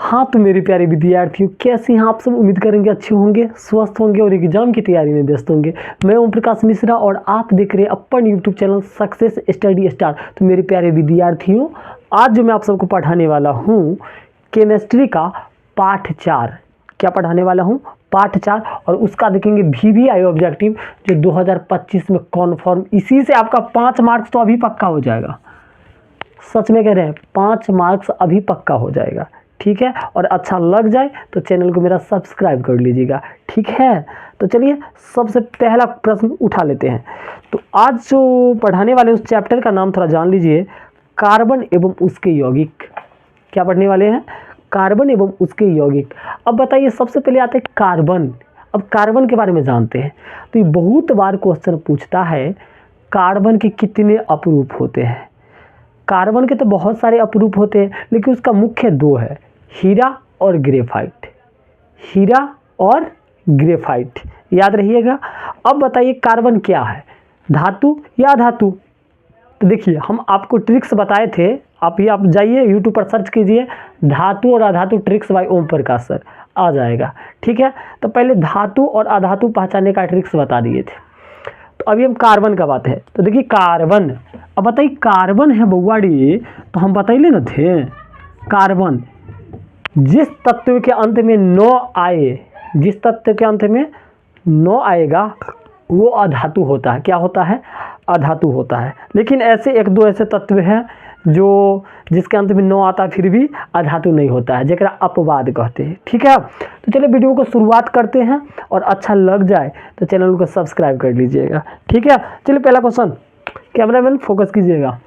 हाँ तो मेरे प्यारे विद्यार्थियों, कैसे हैं आप सब। उम्मीद करेंगे अच्छे होंगे, स्वस्थ होंगे और एग्जाम की तैयारी में व्यस्त होंगे। मैं ओम प्रकाश मिश्रा और आप देख रहे हैं अपन YouTube channel success study star. तो मेरे प्यारे विद्यार्थियों, आज जो मैं आप सबको पढ़ाने वाला हूँ केमिस्ट्री का पाठ 4। क्या पढ़ाने वाला हूँ? पाठ 4। और उसका देखेंगे VVI ऑब्जेक्टिव जो 2025 में कॉन्फर्म। इसी से आपका 5 मार्क्स तो अभी पक्का हो जाएगा। सच में कह रहे हैं, 5 मार्क्स अभी पक्का हो जाएगा। ठीक है, और अच्छा लग जाए तो चैनल को मेरा सब्सक्राइब कर लीजिएगा। ठीक है, तो चलिए सबसे पहला प्रश्न उठा लेते हैं। तो आज जो पढ़ाने वाले उस चैप्टर का नाम थोड़ा जान लीजिए, कार्बन एवं उसके यौगिक। क्या पढ़ने वाले हैं? कार्बन एवं उसके यौगिक। अब बताइए, सबसे पहले आते हैं कार्बन। अब कार्बन के बारे में जानते हैं। तो ये बहुत बार क्वेश्चन पूछता है, कार्बन के कितने अपरूप होते हैं। कार्बन के तो बहुत सारे अपरूप होते हैं, लेकिन उसका मुख्य 2 है, हीरा और ग्रेफाइट। हीरा और ग्रेफाइट, याद रहिएगा। अब बताइए कार्बन क्या है, धातु या अधातु? तो देखिए, हम आपको ट्रिक्स बताए थे। आप जाइए यूट्यूब पर सर्च कीजिए, धातु और अधातु tricks by Om Prakash sir, आ जाएगा। ठीक है, तो पहले धातु और अधातु पहचानने का ट्रिक्स बता दिए थे। तो अभी हम कार्बन का बात है। तो देखिए कार्बन, अब बताइए कार्बन है बउआड़ी, तो हम बताइए ना थे, कार्बन जिस तत्व के अंत में 9 आए, जिस तत्व के अंत में 9 आएगा वो अधातु होता है। क्या होता है? अधातु होता है। लेकिन ऐसे 1-2 ऐसे तत्व हैं जो जिसके अंत में 9 आता है फिर भी अधातु नहीं होता है, जेकरा अपवाद कहते हैं। ठीक है, तो चलिए वीडियो को शुरुआत करते हैं, और अच्छा लग जाए तो चैनल को सब्सक्राइब कर लीजिएगा। ठीक है, चलिए पहला क्वेश्चन, कैमरामैन फोकस कीजिएगा।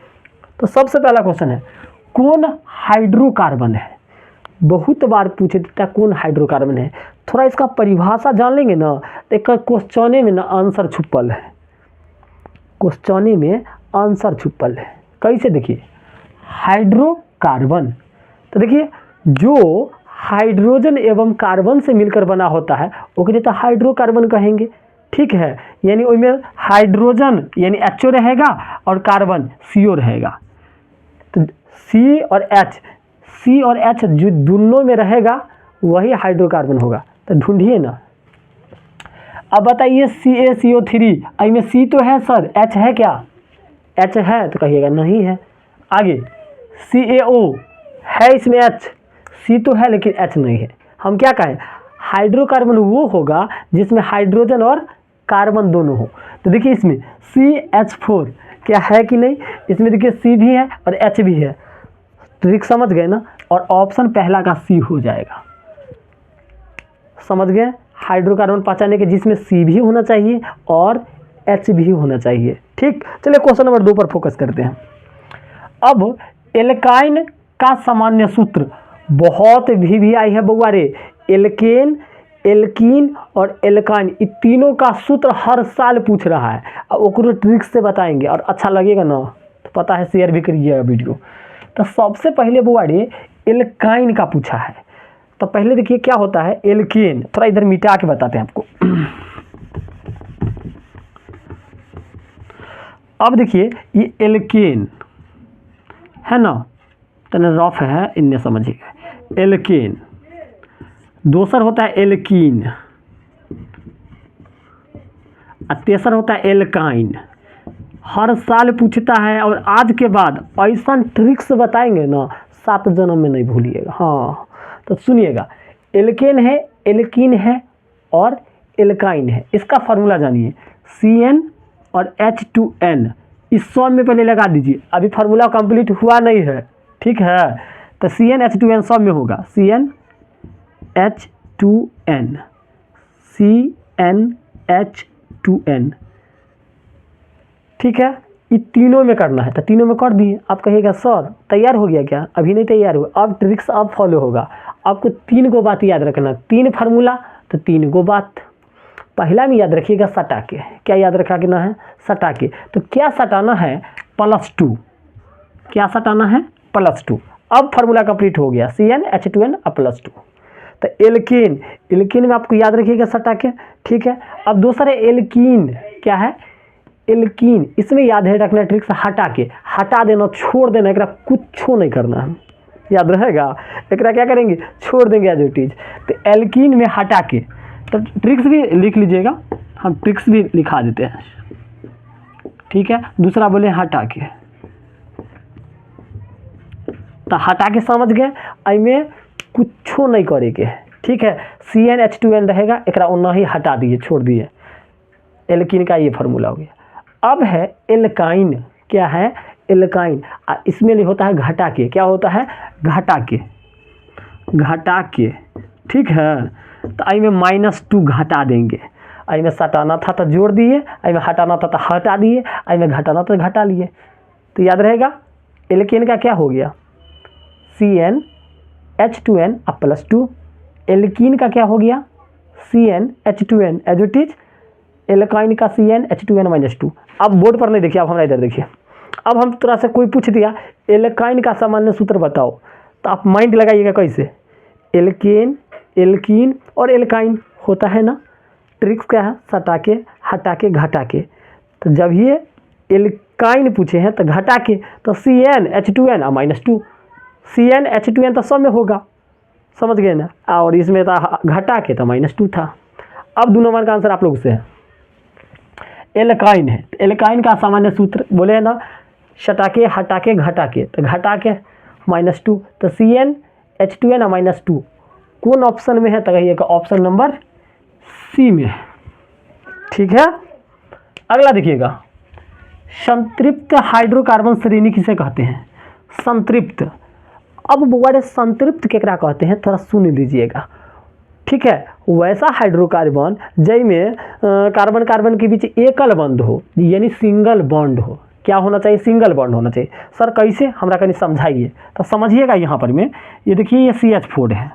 तो सबसे पहला क्वेश्चन है, कौन हाइड्रोकार्बन है? बहुत बार पूछे देता कौन हाइड्रोकार्बन है। थोड़ा इसका परिभाषा जान लेंगे ना, तो एक क्वेश्चन में ना आंसर छुपल है। क्वेश्चन में आंसर छुपल है। कैसे? देखिए, हाइड्रोकार्बन, तो देखिए जो हाइड्रोजन एवं कार्बन से मिलकर बना होता है ओकरे तो हाइड्रोकार्बन कहेंगे। ठीक है, यानी उसमें हाइड्रोजन यानी HO रहेगा और कार्बन CO रहेगा। तो C और H जो दोनों में रहेगा वही हाइड्रोकार्बन होगा। तो ढूंढिए ना। अब बताइए CaCO3, इसमें C तो है सर, H है क्या? H है तो कहिएगा नहीं है। आगे CaO है, इसमें H, C तो है लेकिन H नहीं है। हम क्या कहें? हाइड्रोकार्बन वो होगा जिसमें हाइड्रोजन और कार्बन दोनों हो। तो देखिए इसमें CH4 क्या है कि नहीं? इसमें देखिए C भी है और H भी है। ट्रिक समझ गए ना? और ऑप्शन पहला का C हो जाएगा। समझ गए? हाइड्रोकार्बन पहचाने के जिसमें C भी होना चाहिए और H भी होना चाहिए। ठीक, चलिए क्वेश्चन नंबर 2 पर फोकस करते हैं। अब एल्काइन का सामान्य सूत्र बहुत VVI है बउआ रे। एल्केन, एल्कीन और एल्काइन, ये तीनों का सूत्र हर साल पूछ रहा है। अब ओकरो ट्रिक से बताएंगे और अच्छा लगेगा ना, तो पता है शेयर भी करिएगा वीडियो। तो सबसे पहले बउआ रे एल्काइन का पूछा है। तो पहले देखिए क्या होता है एल्केन, थोड़ा इधर मिटा के बताते हैं आपको। अब देखिए ये एल्केन है ना, तने रफ है, इन्हें समझिएगा। एल्केन, दूसर होता है एल्कीन, और तीसरा होता है एल्काइन। हर साल पूछता है, और आज के बाद ऐसा ट्रिक्स बताएंगे ना 7 जन्म में नहीं भूलिएगा। हाँ, तो सुनिएगा, एल्केन है, एल्कीन है और एल्काइन है। इसका फार्मूला जानिए, CN और H2N। इस सॉम में पहले लगा दीजिए, अभी फार्मूला कंप्लीट हुआ नहीं है। ठीक है, तो CnH2n सॉम में होगा, CnH2n, CnH2n। ठीक है, ये तीनों में करना है। तो तीनों में कर दिए। आप कहिएगा सर तैयार हो गया क्या? अभी नहीं तैयार हुआ। अब ट्रिक्स अब फॉलो होगा। आपको 3 गो बात याद रखना, 3 फार्मूला तो 3 गो बात। पहला में याद रखिएगा सटा के। क्या याद रखा के ना है? सटा के। तो क्या सटाना है? +2। क्या सटाना है? +2। अब फार्मूला कंप्लीट हो गया, CnH2n और +2। तो एल्केन, एल्केन में आपको याद रखिएगा सटा के। ठीक है, अब दूसरा एल्कीन, क्या है? एल्कीन, इसमें याद है रखना ट्रिक्स, हटा के, हटा देना, छोड़ देना, एक कुछ नहीं करना है। याद रहेगा। एक क्या करेंगे, छोड़ देंगे एज इट इज। तो एल्कीन में हटा के, तो ट्रिक्स भी लिख लीजिएगा, हम ट्रिक्स भी लिखा देते हैं, ठीक है। दूसरा बोले हटा के, तो हटा के समझ गए, अमें कुछ नहीं करेंगे, ठीक है। CnH2n रहेगा, एक ओना ही हटा दिए, छोड़ दिए। एल्कीन का ये फार्मूला हो गया। अब है एल्काइन, क्या है, एल्काइन। इसमें नहीं होता है घटा के, क्या होता है, घटा के, घटा के, ठीक है। तो आई में -2 घटा देंगे, आई में सटाना था तो जोड़ दिए, आई में हटाना था तो हटा दिए, आई में घटाना तो घटा लिए। तो याद रहेगा एल्केन का क्या हो गया, CnH2n अब +2। एल्कीन का क्या हो गया, CnH2n as it is. Alkyne का CnH2n -2। अब बोर्ड पर नहीं देखिए, अब हमारा इधर देखिए। अब हम तरह से कोई पूछ दिया एल्काइन का सामान्य सूत्र बताओ, तो आप माइंड लगाइएगा कैसे, एल्केन, एल्कीन और एल्काइन होता है ना। ट्रिक्स क्या है, सटा के, हटा के, घटा के। तो जब ये एल्काइन पूछे हैं तो घटा के, तो CnH2n और -2, CnH2n तो सब में होगा, समझ गए ना। और इसमें था घटा के तो -2 था। अब 2 नंबर का आंसर आप लोग से है, एल्काइन है। एल्काइन का सामान्य सूत्र बोले है ना, सटा के, हटा के, घटा के। तो घटा के -2, तो CnH2n और -2 कौन ऑप्शन में है, तो कहिएगा ऑप्शन नंबर C में, ठीक है। अगला देखिएगा, संतृप्त हाइड्रोकार्बन श्रेणी किसे कहते हैं, संतृप्त। अब बुआरे संतृप्त केकरा कहते हैं, थोड़ा सुन लीजिएगा, ठीक है। वैसा हाइड्रोकार्बन जिसमें कार्बन कार्बन के बीच एकल बंध हो, यानी सिंगल बॉन्ड हो। क्या होना चाहिए, सिंगल बॉन्ड होना चाहिए। सर कैसे, हमरा कहीं समझाइए। तो समझिएगा यहाँ पर में, ये देखिए ये CH4 है,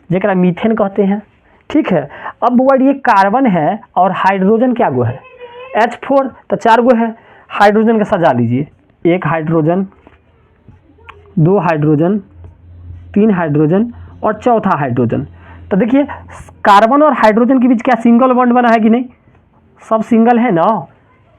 जरा मीथेन कहते हैं, ठीक है। अब बुआ ये कार्बन है और हाइड्रोजन क्या गो है, H4, तो 4 गो है। हाइड्रोजन का सजा लीजिए, 1 हाइड्रोजन, 2 हाइड्रोजन, 3 हाइड्रोजन और चौथा हाइड्रोजन। तो देखिए कार्बन और हाइड्रोजन के बीच क्या सिंगल बॉन्ड बना है कि नहीं, सब सिंगल है ना,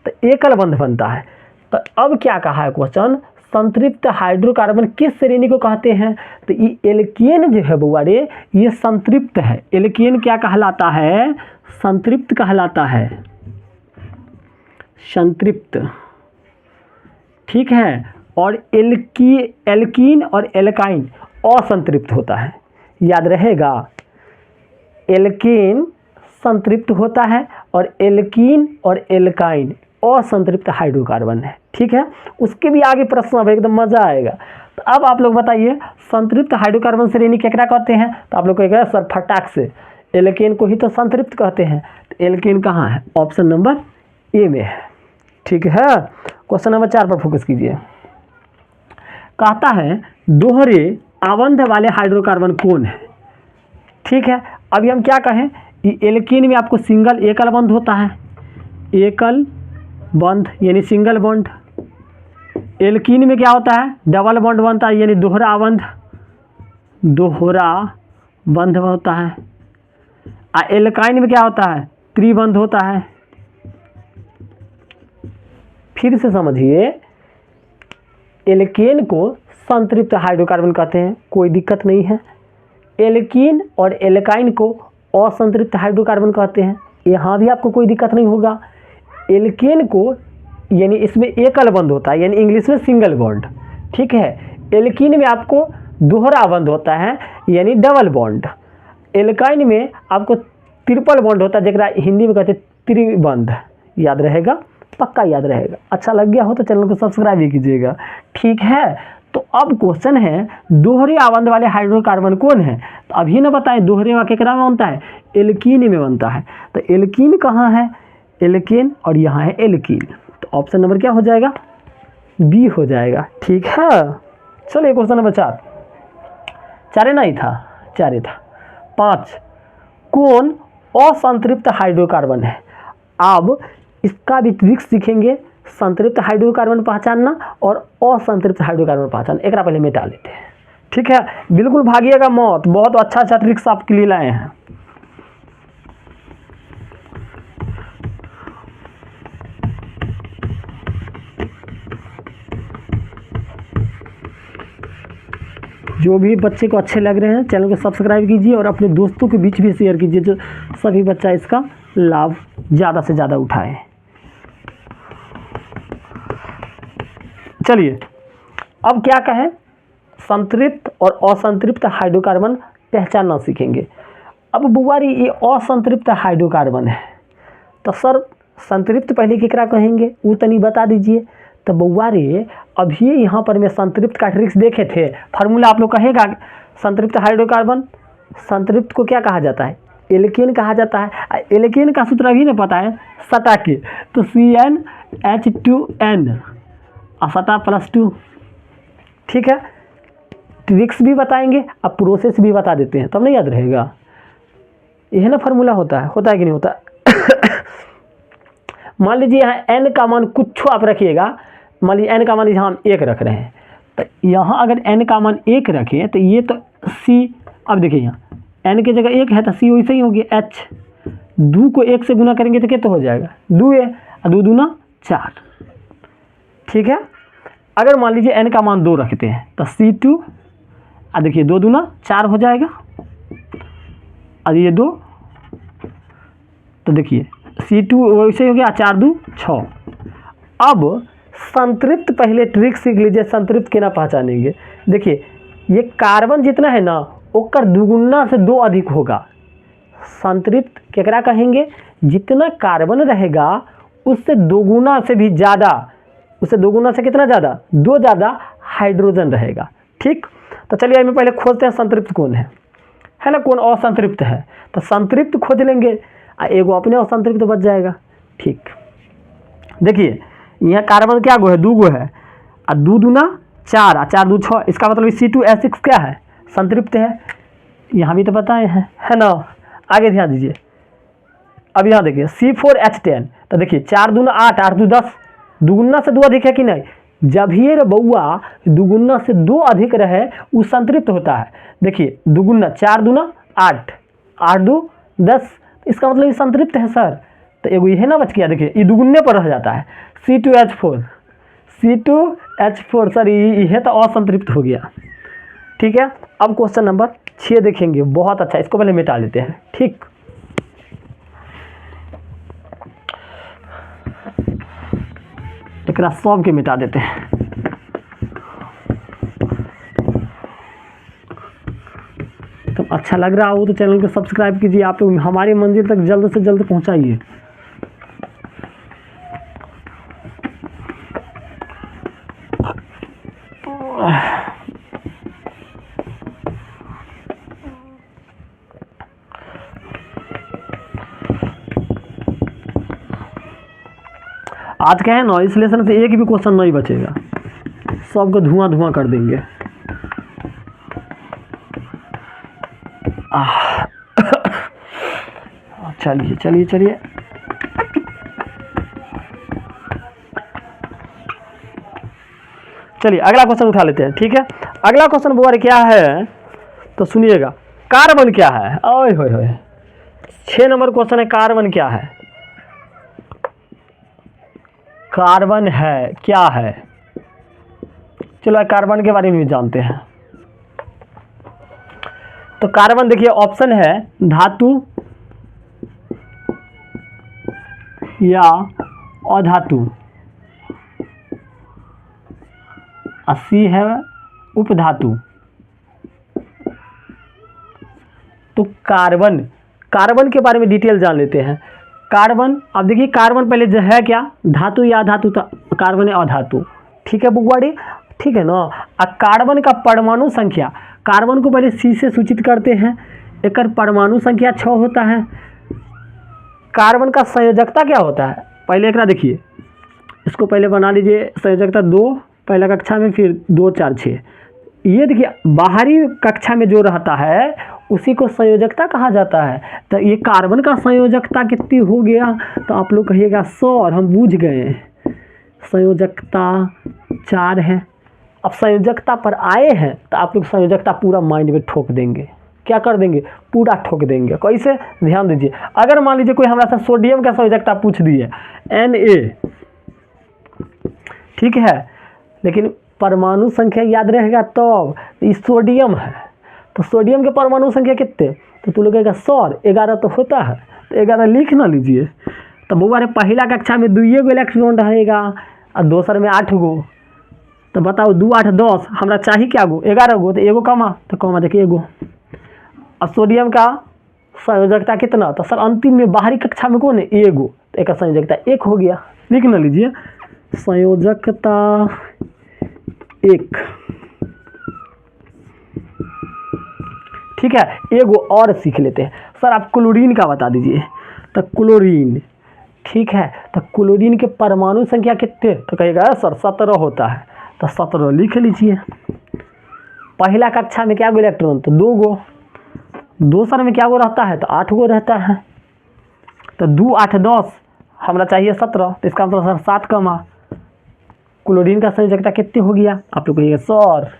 तो एकल बंध बनता है। तो अब क्या कहा है क्वेश्चन, संतृप्त हाइड्रोकार्बन किस श्रेणी को कहते हैं, तो ये एल्केन जो है बुआ रे, ये संतृप्त है। एल्केन क्या कहलाता है, संतृप्त कहलाता है, संतृप्त, ठीक है। और एल्कीन और एल्काइन असंतृप्त होता है, याद रहेगा। एल्केन संतृप्त होता है और एल्कीन और एल्काइन असंतृप्त हाइड्रोकार्बन है, ठीक है। उसके भी आगे प्रश्न अब एकदम मजा आएगा। तो अब आप लोग बताइए संतृप्त हाइड्रोकार्बन श्रेणी क्या कहते हैं, तो आप लोग कहेगा सर फटाक से एल्केन को ही तो संतृप्त कहते हैं। तो एल्केन कहाँ है, ऑप्शन नंबर A में है, ठीक है। क्वेश्चन नंबर 4 पर फोकस कीजिए। कहता है दोहरे आबंध वाले हाइड्रोकार्बन कौन है, ठीक है। अभी हम क्या कहें, एल्कीन में आपको सिंगल एकल बंध होता है, एकल बंध यानी सिंगल बॉन्ड। एल्कीन में क्या होता है, डबल बॉन्ड बनता है यानी दोहरा बंध, दोहरा बंध होता है। एल्काइन में क्या होता है, त्रिबंध होता है। फिर से समझिए, एल्केन को संतृप्त हाइड्रोकार्बन कहते हैं, कोई दिक्कत नहीं है। एल्कीन और एल्काइन को असंतृप्त हाइड्रोकार्बन कहते हैं, यहाँ भी आपको कोई दिक्कत नहीं होगा। एल्केन को यानी इसमें एकल बंध होता है, यानी इंग्लिश में सिंगल बॉन्ड, ठीक है। एल्कीन में आपको दोहरा बंध होता है यानी डबल बॉन्ड। एल्काइन में आपको ट्रिपल बॉन्ड होता है, जरा हिंदी में कहते हैं त्रिबंध। याद रहेगा, पक्का याद रहेगा। अच्छा लग गया हो तो चैनल को सब्सक्राइब भी कीजिएगा, ठीक है। तो अब क्वेश्चन है दोहरे आबंध वाले हाइड्रोकार्बन कौन है, तो अभी ना बताएं दोहरे वाक्य केकरा में बनता है, एल्कीन में बनता है। तो एल्कीन कहाँ है, एल्केन और यहाँ है एल्कीन। तो ऑप्शन नंबर क्या हो जाएगा, B हो जाएगा, ठीक है। चलिए क्वेश्चन नंबर 4, 4 नहीं था, 4 था। 5 कौन असंतृप्त हाइड्रोकार्बन है। अब इसका भी ट्रिक्स सीखेंगे, संतृप्त हाइड्रोकार्बन पहचानना और असंतृप्त हाइड्रोकार्बन पहचान। एक पहले मिटा लेते हैं, ठीक है। बिल्कुल भागिएगा मत, बहुत अच्छा अच्छा ट्रिक्स आपके लिए लाए हैं। जो भी बच्चे को अच्छे लग रहे हैं चैनल को सब्सक्राइब कीजिए और अपने दोस्तों के बीच भी शेयर कीजिए, जो सभी बच्चा इसका लाभ ज़्यादा से ज़्यादा उठाए। चलिए अब क्या कहें, संतृप्त और असंतृप्त हाइड्रोकार्बन पहचानना सीखेंगे। अब बुआरी ये असंतृप्त हाइड्रोकार्बन है, तो सर संतृप्त पहले केकरा कहेंगे वो तनी बता दीजिए। तो बुआरी अभी यहाँ पर मैं संतृप्त का ट्रिक्स देखे थे, फार्मूला आप लोग कहेगा संतृप्त हाइड्रोकार्बन, संतृप्त को क्या कहा जाता है, एल्केन कहा जाता है। एल्केन का सूत्र अभी नहीं पता है, सटा के तो CnH2n सटा +2, ठीक है। ट्रिक्स भी बताएंगे, अब प्रोसेस भी बता देते हैं, तब नहीं याद रहेगा। यह ना फार्मूला होता है कि नहीं होता। मान लीजिए यहाँ n का मान कुछ आप रखिएगा, मान लीजिए n का मान यहाँ हम 1 रख रहे हैं, तो यहाँ अगर n का मान 1 रखें तो ये तो C, अब देखिए यहाँ n की जगह 1 है तो C वैसे ही होगी H, 2 को 1 से गुना करेंगे तो कितना हो जाएगा 2 है, 2 दूना 4, ठीक है। अगर मान लीजिए n का मान 2 रखते हैं तो C2, देखिए 2 दूना 4 हो जाएगा, और ये 2, तो देखिए C2 वैसे हो गया, 4 2 6। अब संतृप्त पहले ट्रिक सीख लीजिए, संतृप्त के ना पहचानेंगे। देखिए ये कार्बन जितना है ना ओकर दुगुना से 2 अधिक होगा। संतृप्त केकरा कहेंगे, जितना कार्बन रहेगा उससे दोगुना से भी ज़्यादा, उससे दोगुना से कितना ज़्यादा, 2 ज़्यादा हाइड्रोजन रहेगा, ठीक। तो चलिए मैं पहले खोजते हैं संतृप्त कौन है ना, कौन असंतृप्त है। तो संतृप्त खोज लेंगे, एगो अपने असंतृप्त बच जाएगा, ठीक। देखिए यहाँ कार्बन क्या गो है, 2 गो है, 2 दूना 4, 4 2 6, इसका मतलब C2H6 क्या है, संतृप्त है। यहाँ भी तो बताए हैं, है ना। आगे ध्यान दीजिए, अब यहाँ देखिए C4H10, तो देखिए 4 दूना 8, 8 2 10, दुगुना से 2 अधिक है कि नहीं, जब ये बउआ दुगुना से 2 अधिक रहे वो संतृप्त होता है। देखिए दुगुना 4 दूना 8, 8 2 10, इसका मतलब ये संतृप्त है सर। तो एगो ये ना बच गया, देखिए ये दुगुने पर रह जाता है, C2H4, सर ये तो असंतृप्त हो गया, ठीक है। अब क्वेश्चन नंबर 6 देखेंगे, बहुत अच्छा, इसको पहले मिटा लेते हैं, ठीक। एकरा सब के मिटा देते हैं। तो अच्छा लग रहा हो तो चैनल को सब्सक्राइब कीजिए, आप हमारी मंजिल तक जल्द से जल्द पहुंचाइए। आज क्या है ना, इस लेसन से एक भी क्वेश्चन नहीं बचेगा, सबको धुआं धुआं कर देंगे। चलिए चलिए चलिए, चलिए अगला क्वेश्चन उठा लेते हैं, ठीक है। अगला क्वेश्चन बोल क्या है तो सुनिएगा, कार्बन क्या है। ओए होए होए, 6 नंबर क्वेश्चन है, कार्बन क्या है। कार्बन है क्या है, चलो कार्बन के बारे में भी जानते हैं। तो कार्बन देखिए ऑप्शन है धातु या अधातु, सी है उपधातु। तो कार्बन के बारे में डिटेल जान लेते हैं। कार्बन, अब देखिए कार्बन पहले जो है क्या, धातु या अधातु, तो कार्बन है अधातु, ठीक है बुगवाड़ी, ठीक है ना। कार्बन का परमाणु संख्या, कार्बन को पहले C से सूचित करते हैं, एक परमाणु संख्या 6 होता है। कार्बन का संयोजकता क्या होता है, पहले एक देखिए, इसको पहले बना लीजिए, संयोजकता 2 पहला कक्षा में, फिर 2 4 6। ये देखिए बाहरी कक्षा में जो रहता है उसी को संयोजकता कहा जाता है। तो ये कार्बन का संयोजकता कितनी हो गया, तो आप लोग कहिएगा 100, और हम बूझ गए संयोजकता 4 है। अब संयोजकता पर आए हैं तो आप लोग संयोजकता पूरा माइंड में ठोक देंगे, क्या कर देंगे, पूरा ठोक देंगे। कैसे, ध्यान दीजिए, अगर मान लीजिए कोई हमारा से सोडियम का संयोजकता पूछ दिए Na, ठीक है, लेकिन परमाणु संख्या याद रहेगा तो ये सोडियम है, तो सोडियम के परमाणु संख्या कितने, तो तू लोग 11 तो होता है, तो 11 लिख ना लीजिए। तो बउआ रे पहला कक्षा में 2 गो इलेक्ट्रॉन रहेगा और दूसर में 8 गो, तो बताओ 2 8 10, हमरा चाहिए क्या गो, 11 गो, तो एगो कमा, तो कमा देखिए एगो। और सोडियम का संयोजकता कितना, तो सर अंतिम में बाहरी कक्षा में कौन है, एगो, तो एक संयोजकता 1 हो गया, लिख ना लीजिए संयोजकता 1। ठीक है, एगो और सीख लेते हैं। सर आप क्लोरीन का बता दीजिए, तो क्लोरीन, ठीक है, तो क्लोरीन के परमाणु संख्या कितने, तो कहेगा सर 17 होता है, तो 17 लिख लीजिए। पहला कक्षा में क्या गो इलेक्ट्रॉन, तो 2 गो, दूसर में क्या गो रहता है, तो 8 गो रहता है, तो 2 8 10, हमरा चाहिए 17, तो इसका मतलब सर 7 कमा। क्लोरीन का संयोजकता कितने हो गया, आप लोग कहिएगा सर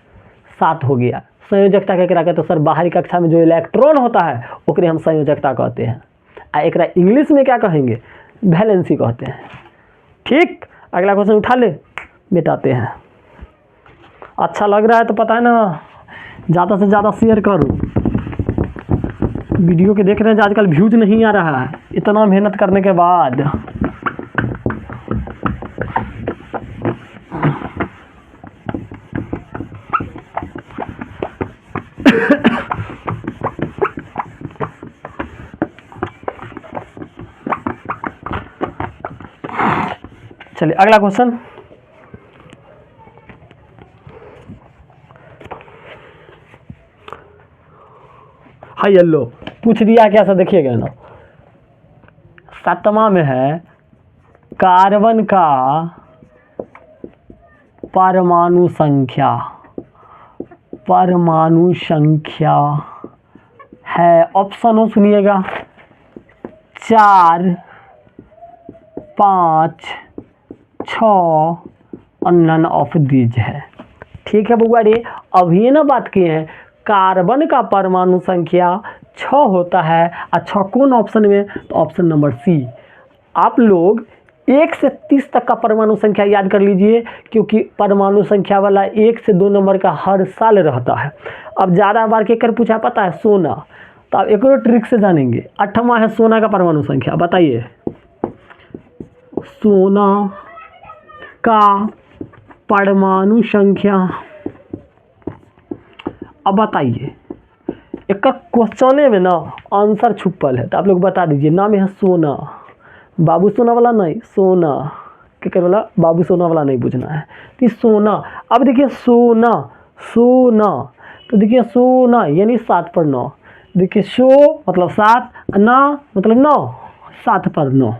7 हो गया। संयोजकता क्या कहते, तो सर बाहरी कक्षा में जो इलेक्ट्रॉन होता है ओकरे हम संयोजकता कहते हैं, आ एक इंग्लिश में क्या कहेंगे, वैलेंसी कहते हैं। ठीक, अगला क्वेश्चन उठा ले, मिटाते हैं। अच्छा लग रहा है तो पता है ना, ज़्यादा से ज़्यादा शेयर करो। वीडियो के देख रहे हैं आजकल व्यूज नहीं आ रहा है, इतना मेहनत करने के बाद। चलिए अगला क्वेश्चन, हाँ येलो पूछ दिया क्या सर, देखिएगा ना 7वां में है कार्बन का परमाणु संख्या है, ऑप्शन सुनिएगा 4 5 6 और नन ऑफ दीज है। ठीक है बउआ रे, अभी ना बात किए हैं, कार्बन का परमाणु संख्या 6 होता है, और 6 कौन ऑप्शन में, तो ऑप्शन नंबर सी। आप लोग 1 से 30 तक का परमाणु संख्या याद कर लीजिए, क्योंकि परमाणु संख्या वाला 1 से 2 नंबर का हर साल रहता है। अब ज़्यादा बार के कर पूछा पता है, सोना, तो आप एक और ट्रिक से जानेंगे। 8वां है सोना का परमाणु संख्या, बताइए सोना का परमाणु संख्या। अब बताइए, एक क्वेश्चन में ना आंसर छुपल है, तो आप लोग बता दीजिए। नाम है सोना, बाबू सोना वाला नहीं, सोना क्या वाला, बाबू सोना वाला नहीं पूछना है, तो सोना। अब देखिए सोना, तो देखिए सोना यानी 7 पर 9, देखिए सो मतलब 7, ना मतलब 9, 7 पर 9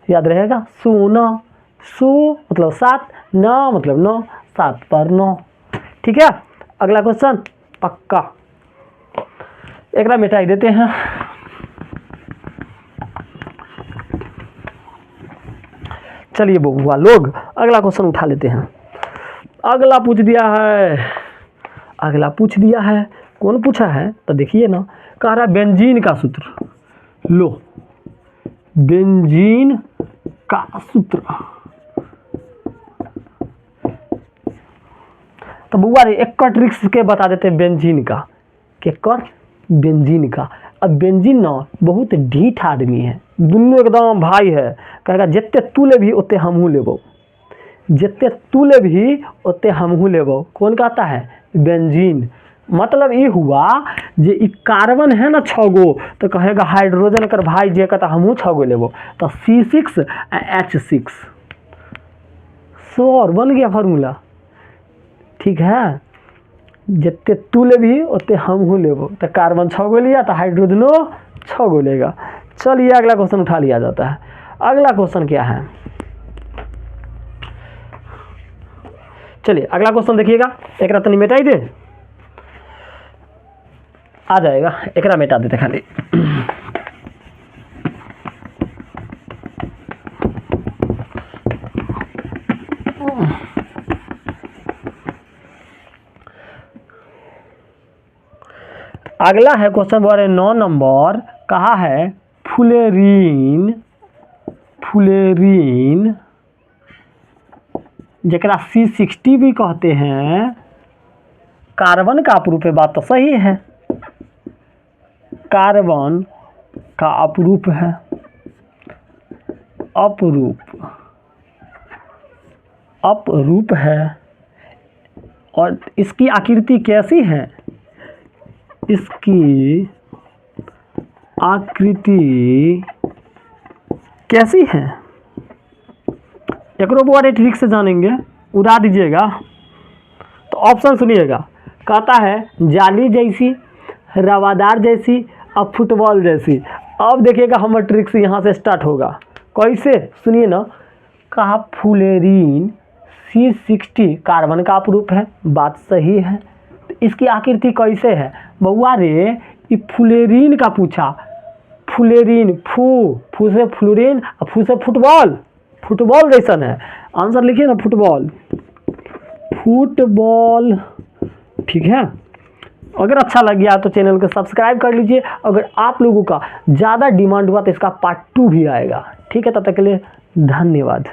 याद रहेगा। सोना, सो मतलब 7, ना मतलब 9, 7 पर 9। ठीक है, अगला क्वेश्चन पक्का, एक मिटाई देते हैं। चलिए बउआ लोग अगला क्वेश्चन उठा लेते हैं। अगला पूछ दिया है, कौन पूछा है, तो देखिए ना, कह रहा बेंजीन का सूत्र। लो, बेंजीन का सूत्र, तो बुआ रे एक ट्रिक्स के बता देते हैं बेंजीन का, बेंजीन का। अब बेंजीन ना बहुत ढीठ आदमी है, दोनों एकदम भाई है, कहेगा जितने तू ले भी उतने हमहू लेबो, जितने तू ले भी उतने हमहू लेबो। कौन कहता है, बेंजीन। मतलब ये हुआ जे ई कार्बन है ना 6 गो, तो कहेगा हाइड्रोजन कर भाई जे कहता हमहू 6 गो लेबो, तो C6 H6 सौर बन गया फार्मूला। ठीक है, जितने तू ले भी उतने हमहू लेबो, तो कार्बन 6 गो लिया, तो हाइड्रोजनो 6 गो लेगा। चलिए अगला क्वेश्चन उठा लिया जाता है। अगला क्वेश्चन क्या है, चलिए अगला क्वेश्चन देखिएगा, एक तनी मिटाई दे, आ जाएगा, एक मिटा देते खाली। अगला है क्वेश्चन नंबर 9 नंबर, कहा है फुलेरीन जरा C60 भी कहते हैं, कार्बन का अपरूप है। बात तो सही है, कार्बन का अपरूप है, अपरूप है। और इसकी आकृति कैसी है? इसकी आकृति कैसी है? एक बड़े ट्रिक से जानेंगे, उड़ा दीजिएगा। तो ऑप्शन सुनिएगा, कहता है जाली जैसी, रवादार जैसी, अब फुटबॉल जैसी। अब देखिएगा हमारा ट्रिक से यहाँ से स्टार्ट होगा। कैसे? सुनिए ना। कहा फ्लोरीन C60 कार्बन का अपरूप है। बात सही है। तो इसकी आकृति कैसे है? बउआ रे, ये फ्लोरीन का पूछा। फ्लोरीन, फू से फ्लोरीन, फू से फुटबॉल, फुटबॉल जैसन है। आंसर लिखिए ना, फुटबॉल, फुटबॉल। ठीक है। अगर अच्छा लग गया तो चैनल को सब्सक्राइब कर लीजिए। अगर आप लोगों का ज़्यादा डिमांड हुआ तो इसका पार्ट 2 भी आएगा। ठीक है, तब तक के लिए धन्यवाद।